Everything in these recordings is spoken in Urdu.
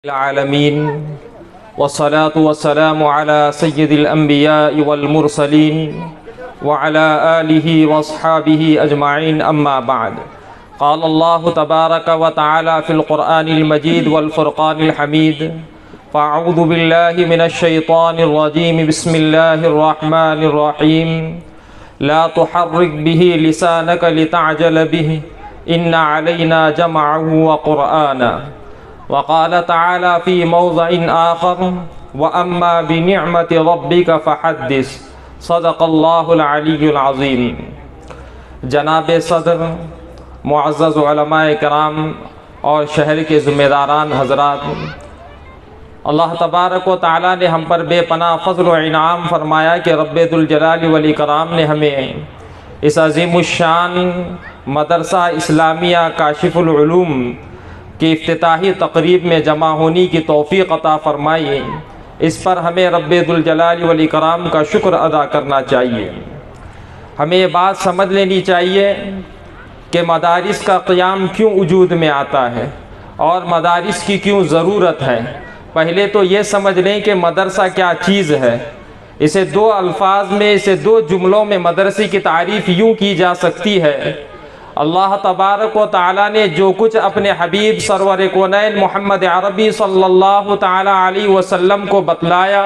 العالمين والصلاة والسلام على سيد الأنبياء والمرسلين وعلى آله وأصحابه أجمعين أما بعد. قال الله تبارك وتعالى في القرآن المجيد والفرقان الحميد: فأعوذ بالله من الشيطان الرجيم بسم الله الرحمن الرحيم لا تحرك به لسانك لتعجل به إن علينا جمعه وقرآنه. وقال تعالى في موضع آخر: وأما بنعمة ربك فحدث. صدق اللہ العلی العظیم. جناب صدر، معزز علماء کرام اور شہر کے ذمہ داران حضرات، اللہ تبارک و تعالیٰ نے ہم پر بے پناہ فضل و انعام فرمایا کہ رب ذوالجلال والاکرام نے ہمیں اس عظیم الشان مدرسہ اسلامیہ کاشف العلوم کی افتتاحی تقریب میں جمع ہونے کی توفیق عطا فرمائی. اس پر ہمیں رب ذوالجلال والاکرام کا شکر ادا کرنا چاہیے. ہمیں یہ بات سمجھ لینی چاہیے کہ مدارس کا قیام کیوں وجود میں آتا ہے اور مدارس کی کیوں ضرورت ہے. پہلے تو یہ سمجھ لیں کہ مدرسہ کیا چیز ہے. اسے دو الفاظ میں، اسے دو جملوں میں مدرسے کی تعریف یوں کی جا سکتی ہے: اللہ تبارک و تعالیٰ نے جو کچھ اپنے حبیب سرور کونین محمد عربی صلی اللہ تعالیٰ علیہ وسلم کو بتلایا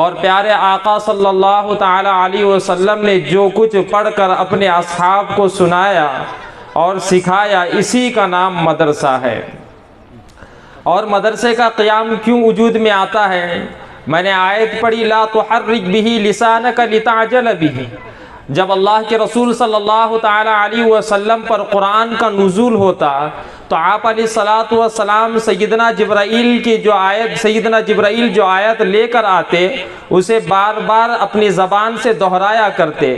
اور پیارے آقا صلی اللہ تعالیٰ علیہ وسلم نے جو کچھ پڑھ کر اپنے اصحاب کو سنایا اور سکھایا، اسی کا نام مدرسہ ہے. اور مدرسے کا قیام کیوں وجود میں آتا ہے؟ میں نے آیت پڑھی: لا تحرک بہ لسانک لتعجل بہ. جب اللہ کے رسول صلی اللہ تعالیٰ علیہ وسلم پر قرآن کا نزول ہوتا تو آپ علیہ الصلاۃ والسلام سیدنا جبرائیل جو آیت لے کر آتے اسے بار بار اپنی زبان سے دہرایا کرتے.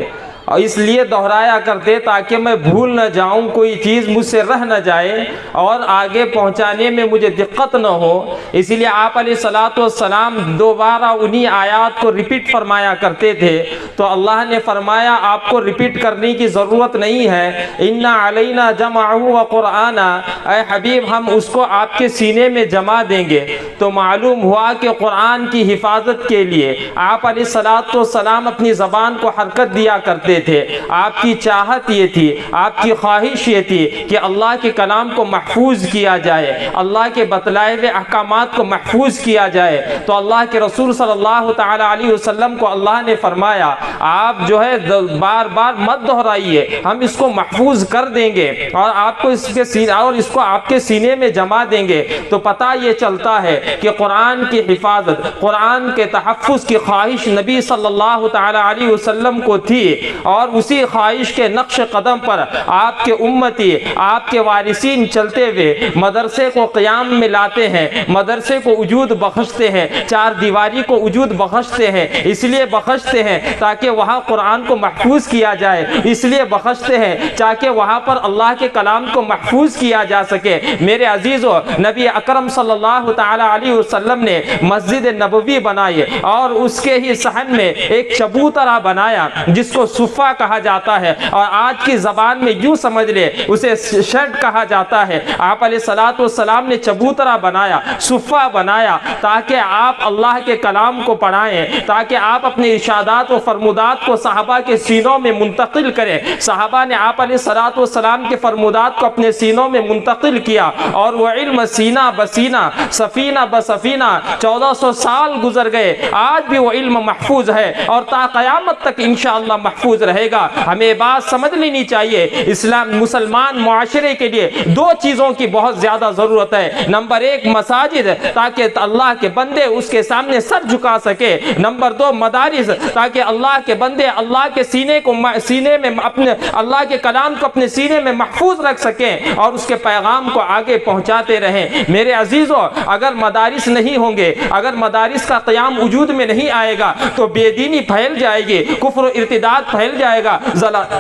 اور اس لیے دہرایا کرتے تاکہ میں بھول نہ جاؤں، کوئی چیز مجھ سے رہ نہ جائے اور آگے پہنچانے میں مجھے دقت نہ ہو. اسی لیے آپ علیہ الصلاۃ والسلام دوبارہ انہی آیات کو ریپیٹ فرمایا کرتے تھے. تو اللہ نے فرمایا آپ کو ریپیٹ کرنے کی ضرورت نہیں ہے. اِنَّ عَلَيْنَا جَمْعَهُ وَقُرْآنًا، اے حبیب ہم اس کو آپ کے سینے میں جمع دیں گے. تو معلوم ہوا کہ قرآن کی حفاظت کے لیے آپ علیہ الصلاۃ والسلام اپنی زبان کو حرکت دیا کرتے تھے. آپ کی چاہت یہ تھی، آپ کی خواہش یہ تھی کہ اللہ کے کلام کو محفوظ کیا جائے، اللہ کے بتلائے ہوئے احکامات کو محفوظ کیا جائے. تو اللہ کے رسول صلی اللہ تعالیٰ علیہ وسلم کو اللہ نے فرمایا آپ جو ہے بار بار مت دہرائیے، ہم اس کو محفوظ کر دیں گے اور آپ کو اس کو آپ کے سینے میں جما دیں گے. تو پتہ یہ چلتا ہے کہ قرآن کی حفاظت، قرآن کے تحفظ کی خواہش نبی صلی اللہ تعالیٰ علیہ وسلم کو تھی اور اسی خواہش کے نقش قدم پر آپ کے امتی، آپ کے وارثین چلتے ہوئے مدرسے کو قیام میں لاتے ہیں، مدرسے کو وجود بخشتے ہیں، چار دیواری کو وجود بخشتے ہیں. اس لیے بخشتے ہیں تاکہ وہاں قرآن کو محفوظ کیا جائے، اس لیے بخشتے ہیں تاکہ وہاں پر اللہ کے کلام کو محفوظ کیا جا سکے. میرے عزیزو، نبی اکرم صلی اللہ تعالیٰ علیہ وسلم نے مسجد نبوی بنائی اور اس کے ہی صحن میں ایک چبوترا بنایا جس کو صفہ کہا جاتا ہے، اور آج کی زبان میں یوں سمجھ لے اسے شیڈ کہا جاتا ہے. آپ علیہ الصلاۃ والسلام نے چبوترا بنایا، صفہ بنایا تاکہ آپ اللہ کے کلام کو پڑھائیں، تاکہ آپ اپنے ارشادات و فرمودات کو صحابہ کے سینوں میں منتقل کریں. صحابہ نے آپ علیہ الصلاۃ والسلام کے فرمودات کو اپنے سینوں میں منتقل کیا اور وہ علم سینہ بسینہ، سفینہ بسفینہ 1400 سال گزر گئے، آج بھی وہ علم محفوظ ہے اور تا قیامت تک انشاءاللہ محفوظ رہے گا. ہمیں بات سمجھ لینی چاہیے، اسلام مسلمان معاشرے کے لیے دو چیزوں کی بہت زیادہ ضرورت ہے. نمبر ایک مساجد تاکہ اللہ کے بندے اس کے سامنے سر جھکا سکے. نمبر دو مدارس تاکہ اللہ کے بندے اللہ کے سینے میں اپنے اللہ کے کلام کو اپنے سینے میں محفوظ رکھ سکیں اور اس کے پیغام کو آگے پہنچاتے رہیں. میرے عزیزو، اگر مدارس نہیں ہوں گے، اگر مدارس کا قیام وجود میں نہیں آئے گا تو بے دینی پھیل جائے گی، کفر و ارتداد پھیل پھیل جائے گا،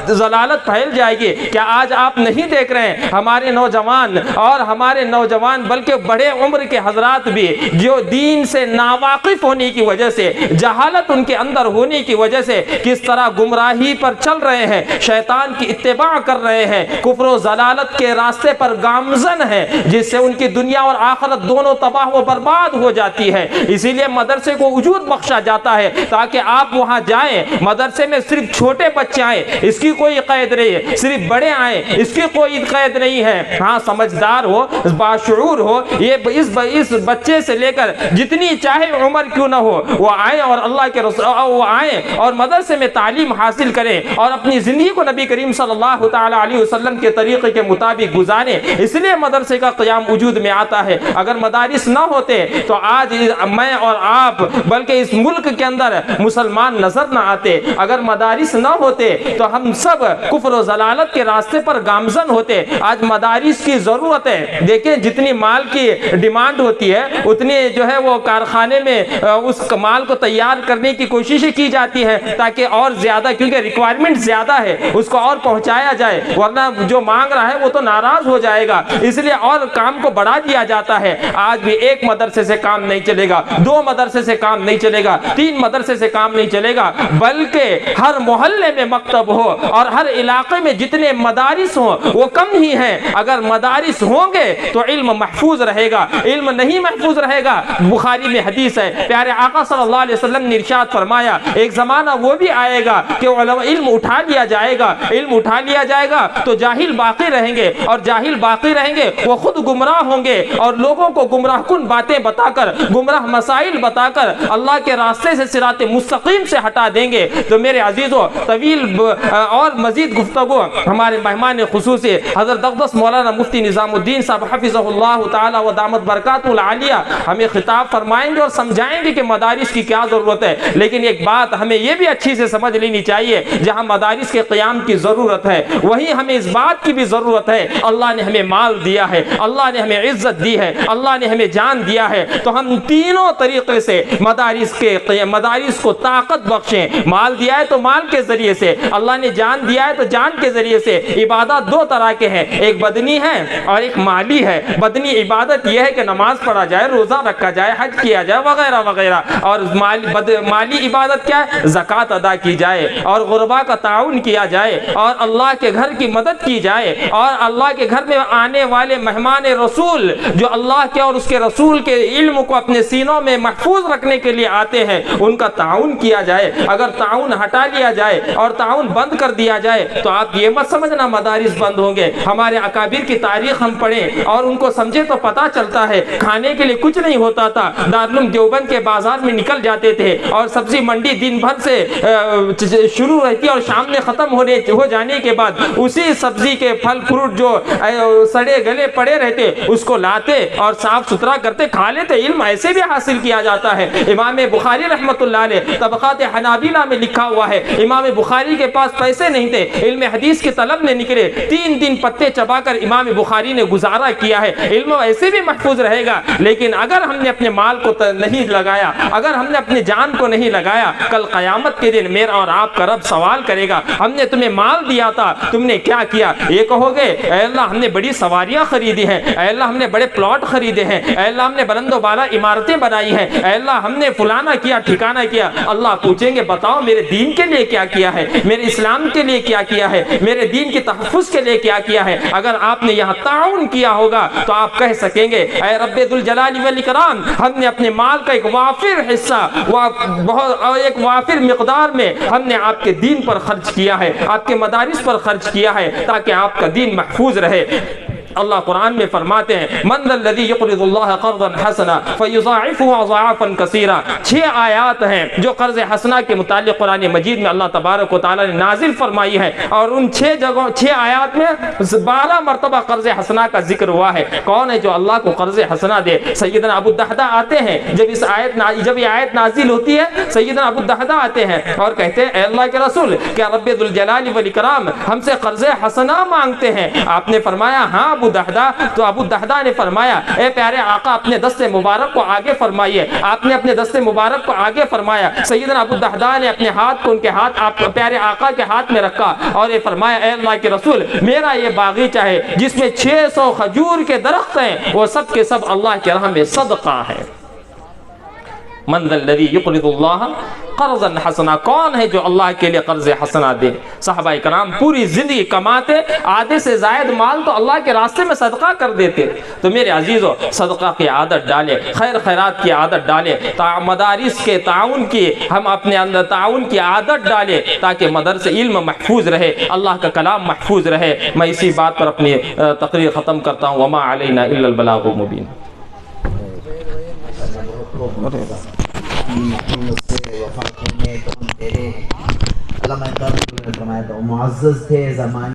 ضلالت پھیل جائے گی۔ کیا آج آپ نہیں دیکھ رہے ہیں ہمارے نوجوان اور ہمارے نوجوان بلکہ بڑے عمر کے حضرات بھی جو دین سے ناواقف ہونے کی وجہ سے، جہالت ان کے اندر ہونے کی وجہ سے کس طرح گمراہی پر چل رہے ہیں، شیطان کی اتباع کر رہے ہیں، کفر و ضلالت کے راستے پر گامزن ہے، جس سے ان کی دنیا اور آخرت دونوں تباہ و برباد ہو جاتی ہے۔ اسی لیے مدرسے کو وجود بخشا جاتا ہے تاکہ آپ وہاں جائیں۔ مدرسے میں صرف چھوٹے بچے آئیں، اس کی کوئی قید نہیں ہے، صرف بڑے آئیں، اس کی کوئی قید نہیں ہے۔ ہاں سمجھدار ہو، باشعور ہو، یہ اس بچے سے لے کر جتنی چاہے عمر کیوں نہ ہو وہ آئیں اور اللہ کے رسول وہ آئیں اور مدرسے میں تعلیم حاصل کریں اور اپنی زندگی کو نبی کریم صلی اللہ تعالی علیہ وسلم کے طریقے کے مطابق گزاریں۔ اس لیے مدرسے کا قیام وجود میں آتا ہے۔ اگر مدارس نہ ہوتے تو آج میں اور آپ بلکہ اس ملک کے اندر مسلمان نظر نہ آتے۔ اگر مدارس نہ ہوتے تو ہم سب کفر و ضلالت کے راستے پر گامزن ہوتے۔ آج مدارس کی ضرورت ہے۔ دیکھیں جتنی مال کی ڈیمانڈ ہوتی ہے اتنی جو ہے وہ کارخانے میں اس مال کو تیار کرنے کی کوششیں کی جاتی ہے تاکہ اور زیادہ، کیونکہ ریکوائرمنٹ زیادہ ہے، اس کو اور پہنچایا جائے، ورنہ جو مانگ رہا ہے وہ تو ناراض ہو جائے گا، اس لیے اور کام کو بڑھا دیا جاتا ہے۔ آج بھی ایک مدرسے سے کام نہیں چلے گا، دو مدرسے سے کام نہیں چلے گا، تین مدرسے سے کام نہیں چلے گا، بلکہ ہر محلے میں مکتب ہو اور ہر علاقے میں جتنے مدارس ہوں وہ کم ہی ہیں۔ اگر مدارس ہوں گے تو علم محفوظ رہے گا، علم نہیں محفوظ رہے گا۔ بخاری میں حدیث ہے، پیارے آقا صلی اللہ علیہ وسلم نے ارشاد فرمایا ایک زمانہ وہ بھی آئے گا کہ علم اٹھا لیا جائے گا، علم اٹھا لیا جائے گا تو جاہل باقی رہیں گے، اور جاہل باقی رہیں گے وہ خود گمراہ ہوں گے اور لوگوں کو گمراہ کن باتیں بتا کر، گمراہ مسائل بتا کر اللہ کے راستے سے، صراط مستقیم سے ہٹا دیں گے۔ تو میرے عزیزو، طویل اور مزید گفتگو ہمارے مہمان خصوصی حضرت اقدس مولانا مفتی نظام الدین صاحب حفظہ اللہ تعالی و دامت برکاتہ العالیہ ہمیں خطاب فرمائیں گے اور سمجھائیں گے کہ مدارس کی کیا ضرورت ہے۔ لیکن ایک بات ہمیں یہ بھی اچھی سے سمجھ لینی چاہیے، جہاں مدارس کے قیام کی ضرورت ہے وہیں ہمیں اس بات کی بھی ضرورت ہے، اللہ نے ہمیں مال دیا ہے، اللہ نے ہمیں عزت دی ہے، اللہ نے ہمیں جان دیا ہے، تو ہم تینوں طریقے سے مدارس کو طاقت بخشیں۔ مال دیا ہے تو مال کے ذریعے سے، اللہ نے جان دیا ہے تو جان کے ذریعے سے۔ عبادات دو طرح کے ہیں، ایک بدنی ہے اور ایک مالی ہے۔ بدنی عبادت یہ ہے کہ نماز پڑھا جائے، روزہ رکھا جائے، حج کیا جائے وغیرہ وغیرہ، اور مالی عبادت کیا ہے؟ زکوٰۃ ادا کی جائے اور غربا کا تعاون کیا جائے اور اللہ کے گھر کی مدد کی جائے، اور اللہ کے گھر میں آنے والے مہمان رسول جو اللہ کے اور اس کے رسول کے علم کو اپنے سینوں میں محفوظ رکھنے کے لیے آتے ہیں ان کا تعاون کیا جائے۔ اگر تعاون ہٹا لیا جائے اور تعاون بند کر دیا جائے تو آپ یہ مت سمجھنا مدارس بند ہوں گے۔ ہمارے اکابر کی تاریخ ہم پڑھیں اور ان کو سمجھے تو پتہ چلتا ہے کھانے کے لیے کچھ نہیں ہوتا تھا، دارالعلوم دیوبند کے بازار میں نکل جاتے تھے اور سبزی منڈی دن بھر سے شروع رہتی اور شام میں ختم ہو جانے کے بعد اسی سبزی کے پھل فروٹ جو سڑے گلے پڑے رہتے اس کو لاتے اور صاف ستھرا کرتے کھا لیتے۔ علم ایسے بھی حاصل کیا جاتا ہے۔ امام بخاری رحمۃ اللہ علیہ طبقات حنابلہ میں لکھا ہوا ہے، امام بخاری کے پاس پیسے نہیں تھے، علم حدیث کی طلب میں نکلے، 3 دن پتے چبا کر امام بخاری نے گزارا کیا ہے۔ علم ایسے بھی محفوظ رہے گا، لیکن اگر ہم نے اپنے مال کو نہیں لگایا، اگر ہم نے اپنی جان کو نہیں لگایا، کل قیامت کے دن میرا اور آپ کا رب سوال کرے گا ہم نے تمہیں مال دیا تھا، تم نے کیا کیا؟ یہ کہو گے اے اللہ ہم نے بڑی سواریاں خریدی ہیں، اے اللہ ہم نے بڑے پلاٹ خریدے ہیں، اے اللہ ہم نے بلند و بالا عمارتیں بنائی ہیں، اے اللہ ہم نے فلانا کیا ٹھکانا کیا۔ اللہ پوچھیں گے بتاؤ میرے دین کے لیے کیا کیا ہے، میرے اسلام کے لیے کیا کیا ہے، میرے دین کی تحفظ کے لیے کیا کیا ہے؟ اگر آپ نے یہاں تعاون کیا ہوگا تو آپ کہہ سکیں گے اے رب ذوالجلال والاکرام ہم نے اپنے مال کا ایک وافر حصہ ایک وافر مقدار میں ہم نے آپ کے دین پر خرچ کیا ہے، آپ کے مدارس پر خرچ کیا ہے تاکہ آپ کا دین محفوظ رہے۔ اللہ قرآن میں فرماتے ہیں من ذا الذی یقرض اللہ قرضا حسنا فیضاعفہ اضعافا کثیرا۔ 6 آیات ہیں جو قرض حسنہ کے متعلق قرآن مجید میں اللہ تبارک و تعالی نے نازل فرمائی ہے، اور ان 6 آیات میں 12 مرتبہ قرض حسنہ کا ذکر ہوا ہے۔ کون ہے جو اللہ کو قرض حسنہ دے؟ سیدنا ابو الدحداء آتے ہیں جب یہ آیت نازل ہوتی ہے، سیدنا ابو الدحداء آتے ہیں اور کہتے ہیں اے اللہ کے رسول کیا رب ذوالجلال والاکرام ہم سے قرض حسنہ مانگتے ہیں؟ آپ نے فرمایا ہاں ابو دحدہ, تو ابو دحدہ نے فرمایا اے پیارے آقا اپنے دست مبارک کو آگے فرمائیے. آپ نے اپنے دست مبارک کو آگے فرمایا. سیدنا ابو دحدہ نے اپنے ہاتھ کو ان کے ہاتھ آپ پیارے آقا کے ہاتھ میں رکھا اور یہ فرمایا اے اللہ کے رسول, میرا یہ باغیچہ ہے جس میں 600 کھجور کے درخت ہیں, وہ سب کے سب اللہ کے راہ میں صدقہ ہے. من ذا الذی یقرض اللہ قرضا حسنا, کون ہے جو اللہ کے لیے قرض حسنا دے. صحابہ کرام پوری زندگی کماتے, آدھے سے زائد مال تو اللہ کے راستے میں صدقہ کر دیتے. تو میرے عزیزو, صدقہ کی عادت ڈالے, خیر خیرات کی عادت ڈالے, مدارس کے تعاون کی ہم اپنے اندر تعاون کی عادت ڈالے تاکہ مدرسے علم محفوظ رہے, اللہ کا کلام محفوظ رہے. میں اسی بات پر اپنی تقریر ختم کرتا ہوں. وما علینا الا البلاغ المبین. علامہ اقبال نے فرمایا تھا معزز تھے زمانے